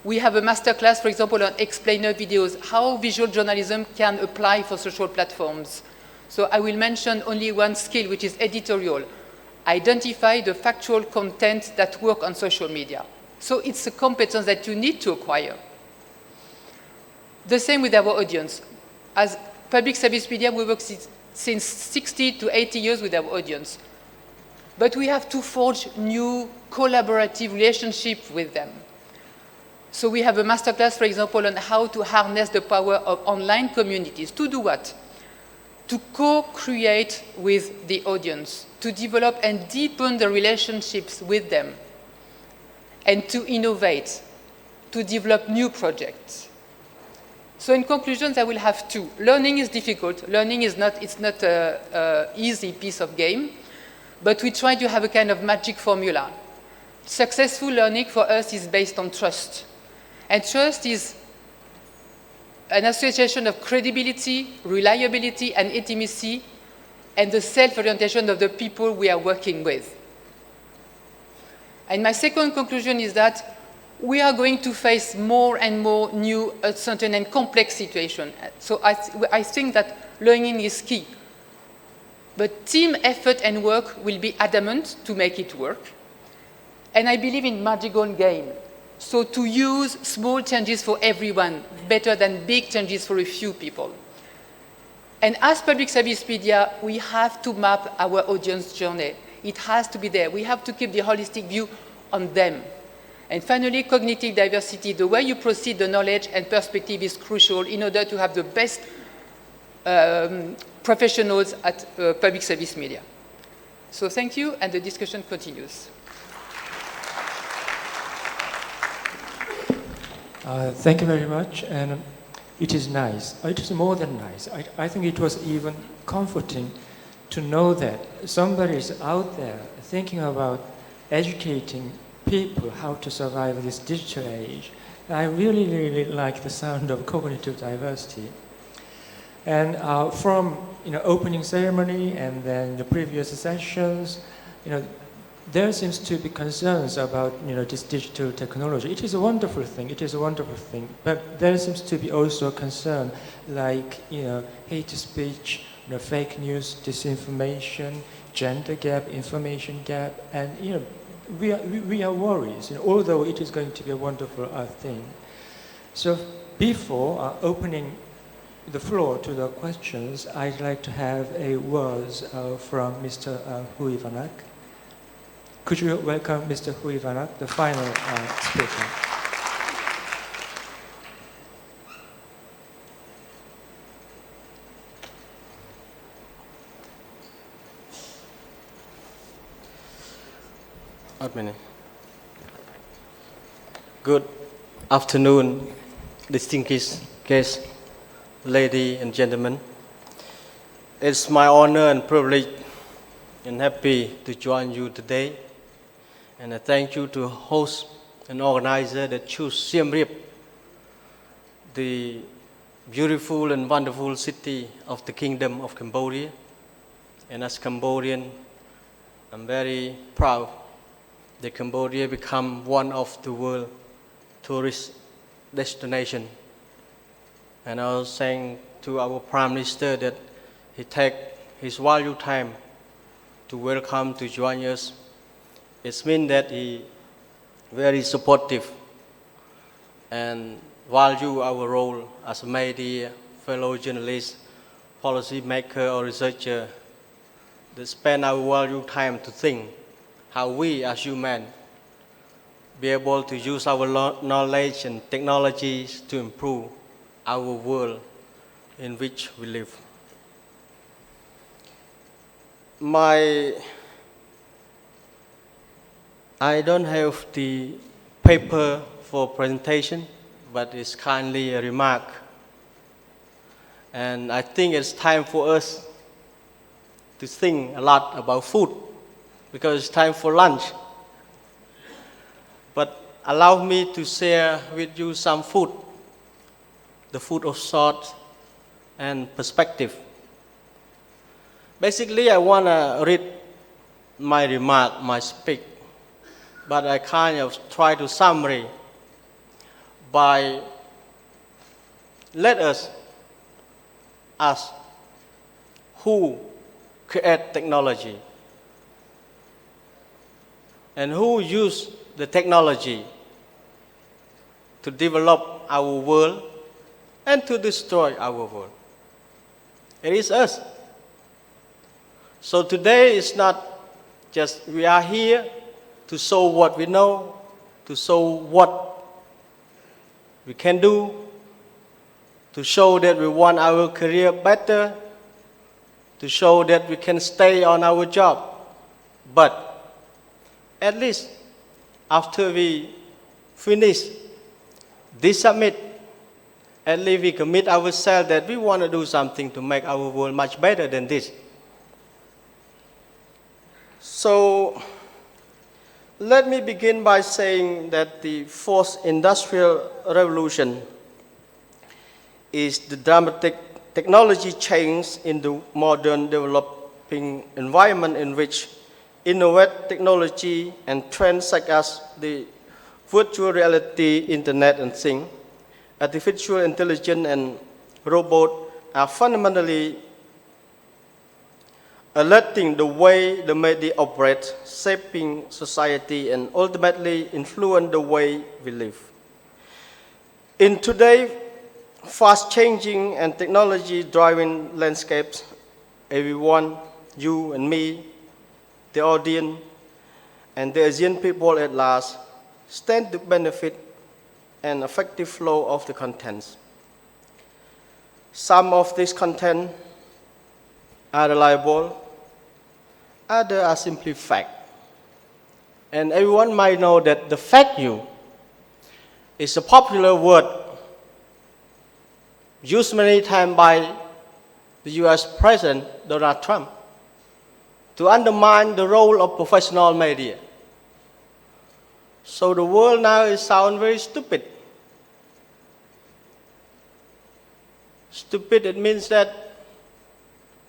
E: we have a masterclass, for example, on explainer videos, how visual journalism can apply for social platforms. So I will mention only one skill, which is editorial. Identify the factual content that work on social media. So it's a competence that you need to acquire. The same with our audience. As public service media, we work since 60 to 80 years with our audience. But we have to forge new collaborative relationships with them. So we have a masterclass, for example, on how to harness the power of online communities. To do what? To co-create with the audience, to develop and deepen the relationships with them. and to innovate, to develop new projects. So in conclusion, I will have two. Learning is difficult. Learning is not, it's not an easy piece of game, but we try to have a kind of magic formula. Successful learning for us is based on trust. And trust is an association of credibility, reliability, and intimacy, and the self-orientation of the people we are working with. And my second conclusion is that we are going to face more and more new, uncertain, and complex situations. So I think that learning is key. But team effort and work will be adamant to make it work. And I believe in magical game. So to use small changes for everyone better than big changes for a few people. And as public service media, we have to map our audience journey. It has to be there. We have to keep the holistic view on them. And finally, cognitive diversity. The way you proceed the knowledge and perspective is crucial in order to have the best professionals at public service media. So thank you, and the discussion continues.
A: Thank you very much, and it is nice. It is more than nice. I think it was even comforting to know that somebody is out there thinking about educating people how to survive this digital age. I really, really like the sound of cognitive diversity. And from opening ceremony and then the previous sessions, there seems to be concerns about this digital technology. It is a wonderful thing. It is a wonderful thing. But there seems to be also concern like hate speech, fake news, disinformation, gender gap, information gap, and we are worried. Although it is going to be a wonderful thing. So before opening the floor to the questions, I'd like to have a words from Mr. Huy Vannak. Could you welcome Mr. Huy Vannak, the final speaker?
F: Good afternoon, distinguished guests, ladies and gentlemen. It's my honor and privilege and happy to join you today. And I thank you to host an organizer that chose Siem Reap, the beautiful and wonderful city of the Kingdom of Cambodia. And as Cambodian, I'm very proud that Cambodia become one of the world tourist destination. And I was saying to our Prime Minister that he take his valuable time to welcome to join us. It means that he very supportive and value our role as a media, fellow journalist, policy maker or researcher that spend our valuable time to think how we as humans be able to use our knowledge and technologies to improve our world in which we live. I don't have the paper for presentation, but it's kindly a remark. And I think it's time for us to think a lot about food, because it's time for lunch. But allow me to share with you some food, the food of thought and perspective. Basically, I want to read my remark, my speech, but I kind of try to summary by let us ask who create technology and who use the technology to develop our world and to destroy our world. It is us. So today is not just we are here to show what we know, to show what we can do, to show that we want our career better, to show that we can stay on our job. But at least after we finish this summit, at least we commit ourselves that we want to do something to make our world much better than this. So let me begin by saying that the fourth industrial revolution is the dramatic technology change in the modern developing environment in which innovative technology and trends such as the virtual reality, Internet and Things, artificial intelligence and robot are fundamentally alerting the way the media operate, shaping society and ultimately influence the way we live. In today's fast-changing and technology-driven landscapes, everyone, you and me, the audience, and the Asian people at large, stand to benefit an effective flow of the contents. Some of this content are reliable, others are simply fact. And everyone might know that the fake news is a popular word used many times by the US President Donald Trump to undermine the role of professional media. So the world now sounds very stupid. Stupid, it means that,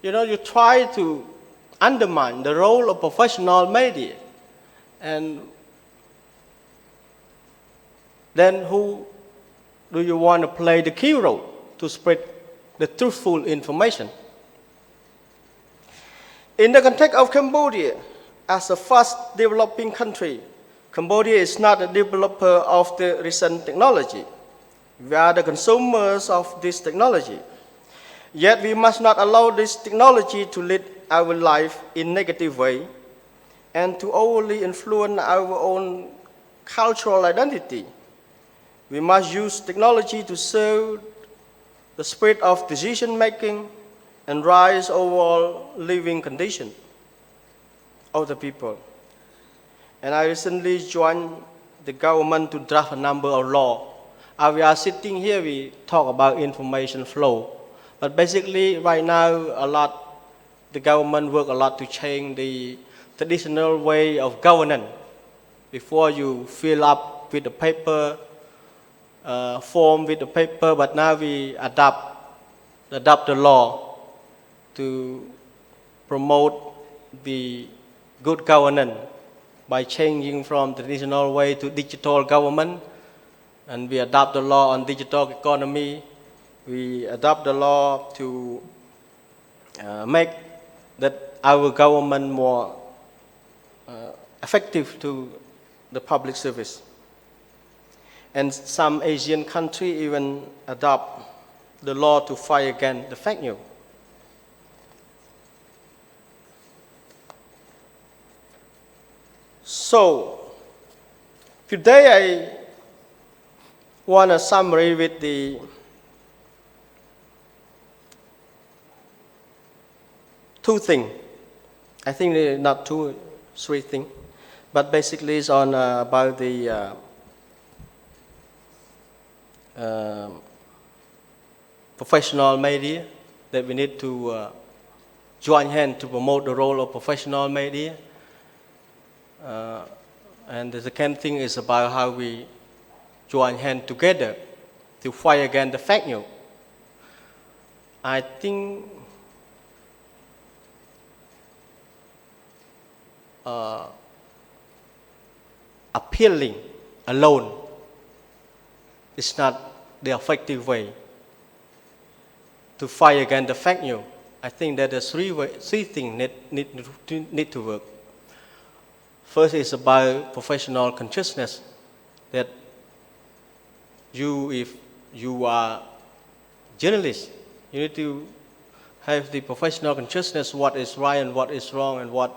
F: you try to undermine the role of professional media. And then who do you want to play the key role to spread the truthful information? In the context of Cambodia, as a fast developing country, Cambodia is not a developer of the recent technology. We are the consumers of this technology. Yet we must not allow this technology to lead our life in a negative way and to overly influence our own cultural identity. We must use technology to serve the spirit of decision-making and rise overall living conditions of the people. And I recently joined the government to draft a number of laws. As we are sitting here, we talk about information flow. But basically, right now, the government work a lot to change the traditional way of governance. Before you fill up with the paper, form with the paper, but now we adopt the law to promote the good governance by changing from traditional way to digital government. And we adopt the law on digital economy. We adopt the law to make that our government more effective to the public service. And some Asian countries even adopt the law to fight against the fake news. So, today I want to summary with the two things. I think they're not two, three things, but basically it's on about the professional media, that we need to join hands to promote the role of professional media. And the second thing is about how we join hands together to fight against the fake news. I think appealing alone is not the effective way to fight against the fake news. I think that the three things need to work. First is about professional consciousness, that if you are journalist, you need to have the professional consciousness, what is right and what is wrong and what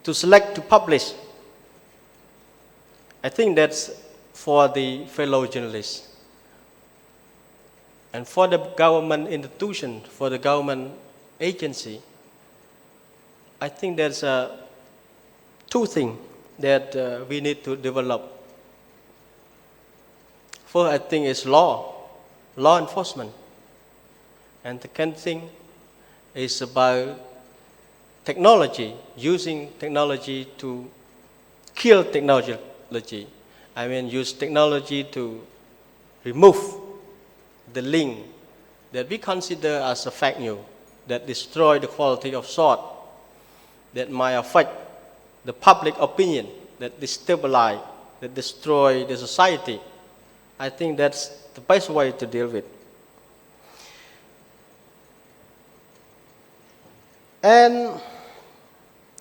F: to select to publish. I think that's for the fellow journalists. And for the government institution, for the government agency, I think there's two things that we need to develop. First, I think is law enforcement. And the second thing is about technology, using technology to kill technology. I mean, use technology to remove the link that we consider as a fake news, that destroy the quality of thought, that might affect the public opinion, that destabilize, that destroy the society. I think that's the best way to deal with. And,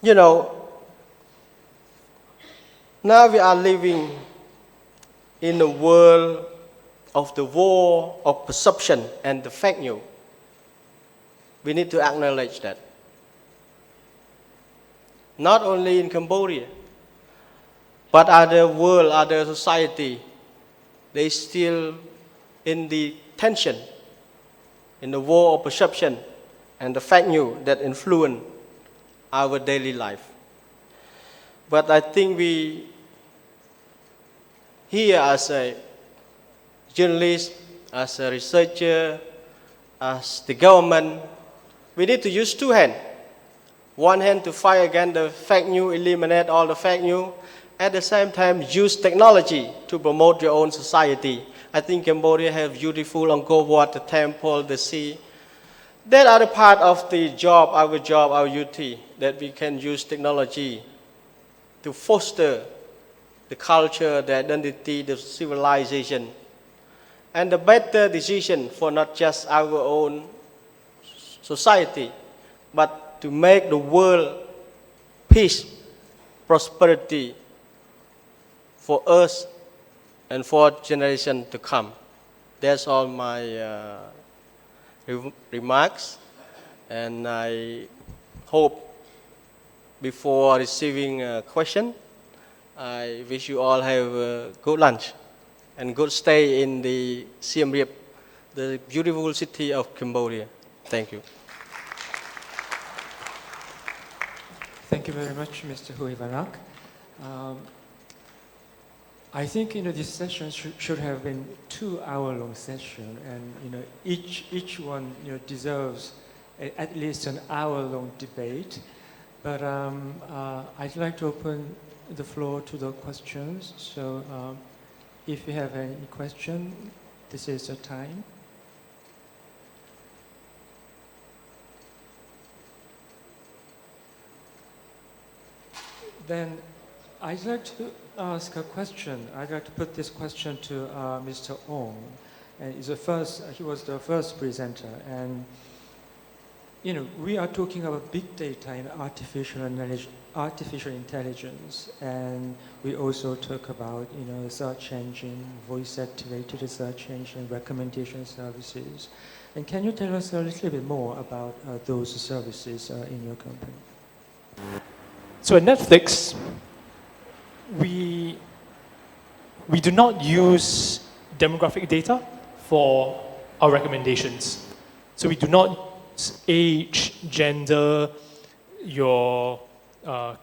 F: you know, now we are living in a world of the war of perception and the fake news. We need to acknowledge that. Not only in Cambodia, but other world, other society, they still in the tension, in the war of perception and the fake news that influence our daily life. But I think we, here as a journalist, as a researcher, as the government, we need to use two hands. One hand to fight against the fake news, eliminate all the fake news. At the same time, use technology to promote your own society. I think Cambodia has beautiful Angkor Wat, the temple, the sea. That are the part of the job, our duty, that we can use technology to foster the culture, the identity, the civilization, and the better decision for not just our own society, but to make the world peace, prosperity for us and for generations to come. That's all my remarks, and I hope before receiving a question, I wish you all have a good lunch and good stay in the Siem Reap, the beautiful city of Cambodia. Thank you.
A: Thank you very much, Mr. Huy Vannak. I think this session should have been 2-hour-long session, and each one deserves at least an hour-long debate. But I'd like to open the floor to the questions. So if you have any question, this is the time. Then I'd like to ask a question. I'd like to put this question to Mr. Ong. And he was the first presenter. And we are talking about big data and artificial intelligence, and we also talk about search engine, voice-activated search engine, recommendation services. And can you tell us a little bit more about those services in your company?
B: So at Netlfix, we do not use demographic data for our recommendations. So we do not age, gender, your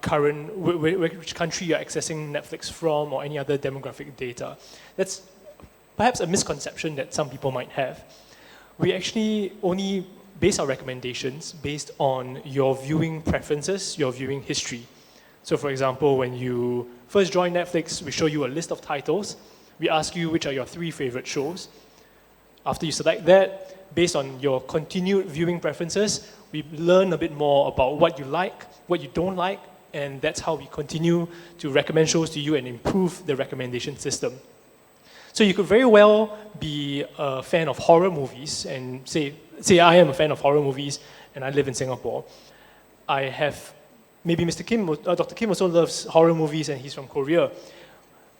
B: current, which country you're accessing Netlfix from, or any other demographic data. That's perhaps a misconception that some people might have. We actually only base our recommendations based on your viewing preferences, your viewing history. So for example, when you first join Netlfix, we show you a list of titles. We ask you which are your 3 favorite shows. After you select that, based on your continued viewing preferences, we learn a bit more about what you like, what you don't like, and that's how we continue to recommend shows to you and improve the recommendation system. So you could very well be a fan of horror movies and say I am a fan of horror movies and I live in Singapore. I have, maybe Mr. Kim, Dr. Kim also loves horror movies and he's from Korea.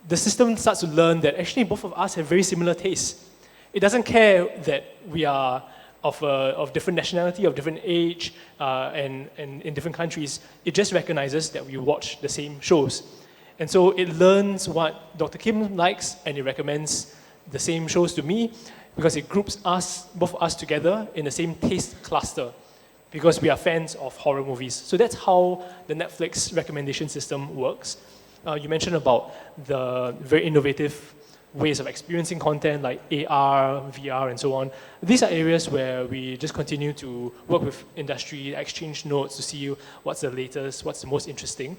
B: The system starts to learn that actually both of us have very similar tastes. It doesn't care that we are of different nationality, of different age, and in different countries. It just recognizes that we watch the same shows. And so it learns what Dr. Kim likes and it recommends the same shows to me because it groups us, both of us together in the same taste cluster because we are fans of horror movies. So that's how the Netlfix recommendation system works. You mentioned about the very innovative ways of experiencing content like AR, VR, and so on. These are areas where we just continue to work with industry, exchange notes to see what's the latest, what's the most interesting.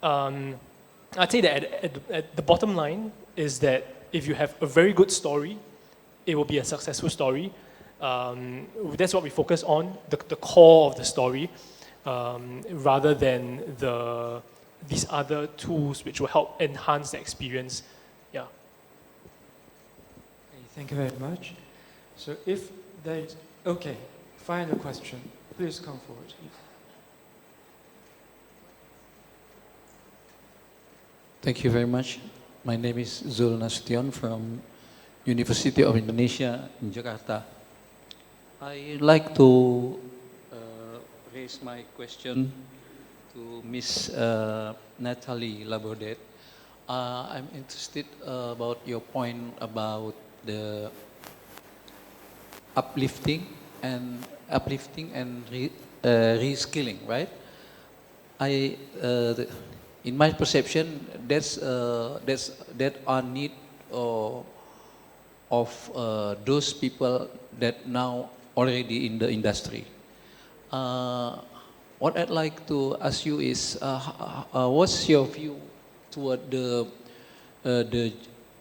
B: I'd say that at the bottom line is that if you have a very good story, it will be a successful story. That's what we focus on, the core of the story, rather than these other tools which will help enhance the experience. Yeah.
A: Okay, thank you very much. So if there is, okay, final question. Please come forward.
G: Thank you very much. My name is Zul Nasution from University of Indonesia in Jakarta. I'd like to raise my question to Ms. Nathalie Labourdette. I'm interested about your point about the uplifting and reskilling, right? In my perception, that are need of those people that now already in the industry. What I'd like to ask you is, what's your view toward the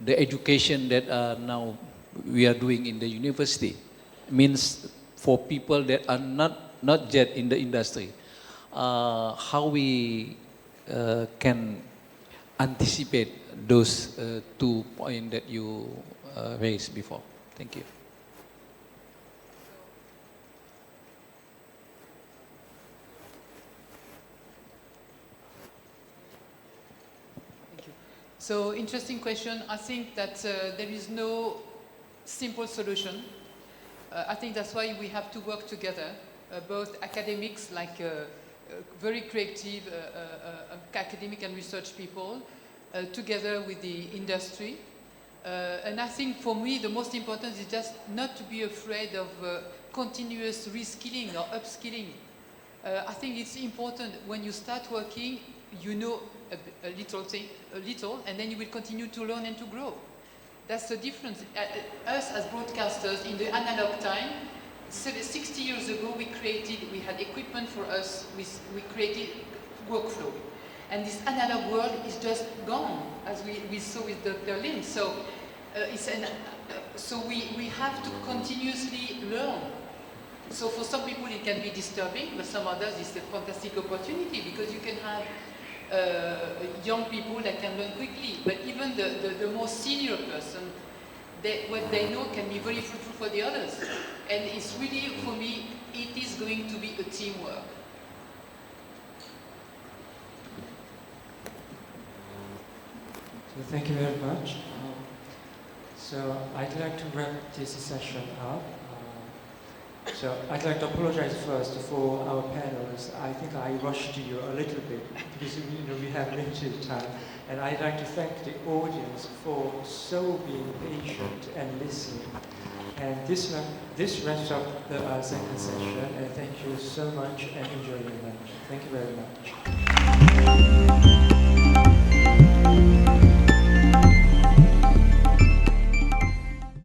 G: education that now we are doing in the university? Means for people that are not yet in the industry, how we can anticipate those 2 points that you raised before. Thank you.
E: So, interesting question. I think that there is no simple solution. I think that's why we have to work together, both academics, like very creative academic and research people, together with the industry. And I think for me, the most important is just not to be afraid of continuous reskilling or upskilling. I think it's important when you start working, you know a little, and then you will continue to learn and to grow. That's the difference. Us as broadcasters in the analog time, 60 years ago we had equipment for us, we created workflow. And this analog world is just gone, as we saw with Dr. Lim. So, so we have to continuously learn. So for some people it can be disturbing, but some others it's a fantastic opportunity because you can have young people that can learn quickly. But even the more senior person, what they know can be very fruitful for the others. And it's really, for me, it is going to be a teamwork.
A: So thank you very much. So I'd like to wrap this session up. So I'd like to apologize first for our panelists. I think I rushed you a little bit because we have limited time. And I'd like to thank the audience for so being patient and listening. And this wraps up the second session. And thank you so much and enjoy your lunch. Thank you very much.